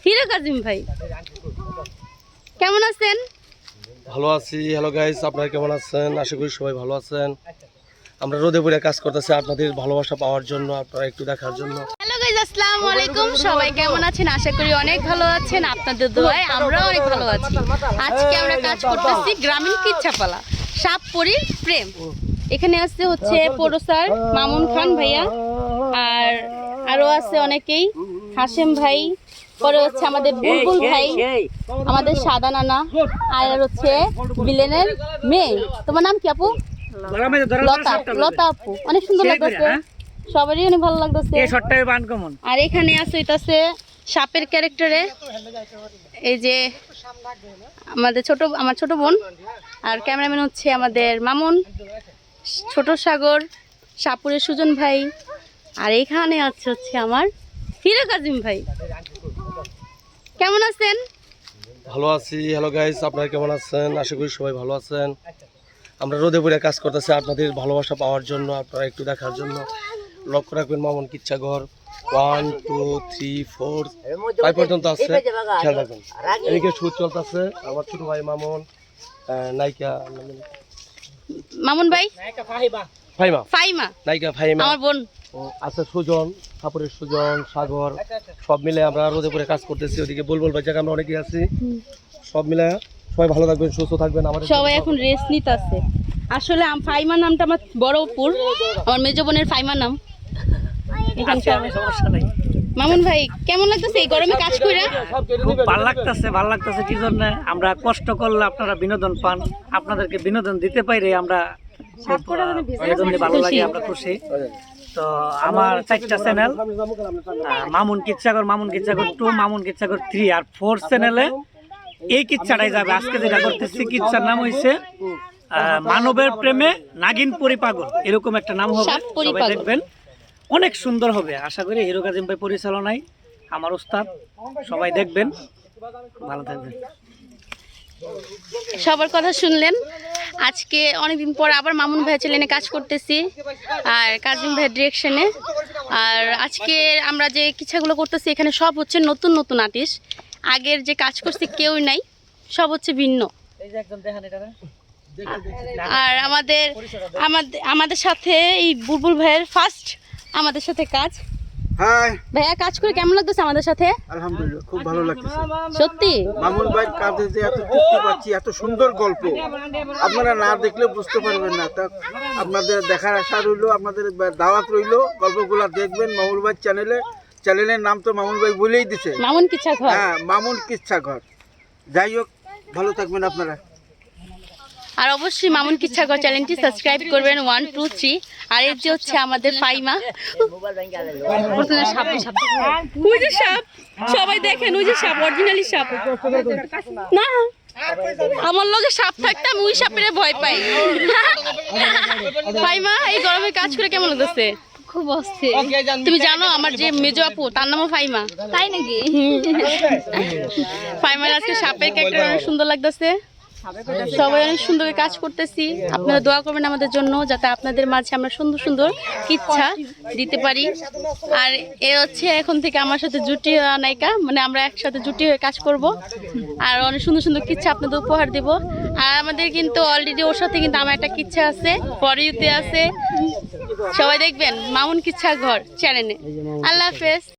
Hero Kazim ভাই কেমন আছেন? ভালো আছি। হ্যালো গাইস, আপনারা কেমন আছেন? আশা করি সবাই ভালো আছেন। আমরা রোদে পড়ে কাজ করতেছি আপনাদের ভালোবাসা পাওয়ার জন্য, আপনারা একটু দেখার জন্য। হ্যালো গাইস, আসসালামু আলাইকুম। সবাই কেমন আছেন? আশা করি অনেক ভালো আছেন। আপনাদের দোয়ায় আমরাও অনেক ভালো আছি। আজকে আমরা কাজ করতেছি গ্রামীণ কিচ্ছাপালা সাপপরীর প্রেম। এখানে হচ্ছে পৌর স্যার মামুন খান ভাইয়া, আর আরো আছে অনেকেই, হাশেম ভাই, পরে হচ্ছে আমাদের বুলবুল ভাই, আমাদের সাদা নানা, আর হচ্ছে বিলেনের মেয়ে। তোমার নাম কি আপু? লতা। লতা আপু, অনেক সুন্দর লাগতেছে, সবারই অনেক ভালো লাগতেছে। আর এখানে আছে সাপের ক্যারেক্টারে এই যে আমার ছোট বোন, আর ক্যামেরাম্যান হচ্ছে আমাদের মামুন, ছোট সাগর, সাপুরের সুজন ভাই, আর এখানে হচ্ছে আমার হিরো কাজিম ভাই। কেমন আছেন? ভালো আছি। হ্যালো গাইস, আপনারা কেমন আছেন? আশা করি সবাই ভালো আছেন। আমরা রোদে পড়ে কাজ করতেছি আপনাদের ভালোবাসা পাওয়ার জন্য, আপনারা একটু দেখার জন্য। লক্ষ্য রাখবেন মামুন কিচ্ছা ঘর 1 2 3 4 5 পর্যন্ত আছে, খেয়াল রাখবেন। এদিকে শুট চলতেছে আমার ছোট ভাই মামুন, নায়িকা মামুন ভাই, ফাইমা নায়িকা ফাইমা, আমার বোন আছে সুজন, সাপুরের সুজন, সাগর, সব মিলে আমরা রোদে পড়ে কাজ করতেছি। ওদিকে বুলবুল ভাই জায়গা আমরা অনেকেই আছি, সব মিলে সবাই ভালো থাকবেন, সুস্থ থাকবেন। আমাদের সবাই এখন রেস্ট নিতেছে। আসলে ফাইমা নামটা আমার বড়পুর, আমার মেজ বোনের ফাইমা নাম। মামুন ভাই কেমন লাগতেছে এই গরমে কাজ করে? খুব ভালো লাগতেছে কি জন্য আমরা কষ্ট করলে আপনারা বিনোদন পান, আপনাদেরকে বিনোদন দিতে পারি আমরা ভালো লাগে, আমরা খুশি। তো আমার 4টা চ্যানেল, মামুন কিচ্ছাগর, মামুন কিচ্ছাগর 2, মামুন কিচ্ছাগর 3 আর 4 চ্যানেলে এই কিচ্ছাটাই যাবে। আজকে যেটা করতেছি কিচ্ছার নাম হইছে মানবের প্রেমে নাগিন পরি পাগল, এরকম একটা নাম হবে, সবাই দেখবেন, অনেক সুন্দর হবে আশা করি। হিরো কাজিম ভাই পরিচালনায়, আমার উস্তাদ, সবাই দেখবেন, ভালো থাকবেন। সবার কথা শুনলেন। আজকে অনেকদিন পর আবার মামুন ভাই চ্যানেলে কাজ করতেছি, আর কাজিম ভাইয়ের ডিরেকশনে। আর আজকে আমরা যে কিচ্ছাগুলো করতেছি এখানে সব হচ্ছে নতুন নতুন আর্টিস্ট, আগের যে কাজ করছি কেউই নাই, সব হচ্ছে ভিন্ন। আর আমাদের সাথে এই বুলবুল ভাইয়ের ফার্স্ট আমাদের সাথে কাজ। ভাইয়া কাজ করে কেমন লাগতেছে আমাদের সাথে? আলহামদুলিল্লাহ, খুব ভালো লাগতেছে। সত্যি মামুন ভাই কাজে যে এত তৃপ্তি পাচ্ছি, এত সুন্দর গল্প আপনারা না দেখলে বুঝতে পারবেন না। তা আপনাদের দেখার আশা রইলো, আপনাদের দাওয়াত রইলো, গল্পগুলো দেখবেন মামুন ভাই চ্যানেলের নাম তো মামুন ভাই বলেই দিছে, মামুন কিচ্ছা ঘর। হ্যাঁ, মামুন কিচ্ছা ঘর। যাই হোক, ভালো থাকবেন আপনারা। আর অবশ্যই মামুন কিচ্ছা ঘর চ্যানেলটি সাবস্ক্রাইব করবেন 1 2 3। আর এই যে হচ্ছে আমাদের ফাইমা, ওই যে সাপ, সবাই দেখেন ওই যে সাপ, অরিজিনালি সাপ না, আমার লগে সাপ থাকতে আমি ওই সাপের ভয় পাই। ফাইমা এই গরমে কাজ করে কেমন লাগতেছে? খুব অস্থির। তুমি জানো আমার যে মেজো আপু, তার নামও ফাইমা। তাই নাকি? ফাইমার আজকে সাপের ক্যারেক্টার অনেক সুন্দর লাগতেছে, সবাই অনেক সুন্দর কাজ করতেছি। আপনারা দোয়া করবেন আমাদের জন্য, যাতে আপনাদের মাঝে আমরা সুন্দর সুন্দর কিচ্ছা দিতে পারি। আর এ হচ্ছে এখন থেকে আমার সাথে জুটি নায়িকা, মানে আমরা একসাথে জুটি হয়ে কাজ করব, আর অনেক সুন্দর সুন্দর কিচ্ছা আপনাদের উপহার দেব। আর আমাদের কিন্তু অলরেডি ওর সাথে কিন্তু আমার একটা কিচ্ছা আছে, পরেতে আছে, সবাই দেখবেন মামুন কিচ্ছা ঘর চ্যানেলে। আল্লাহ হাফেজ।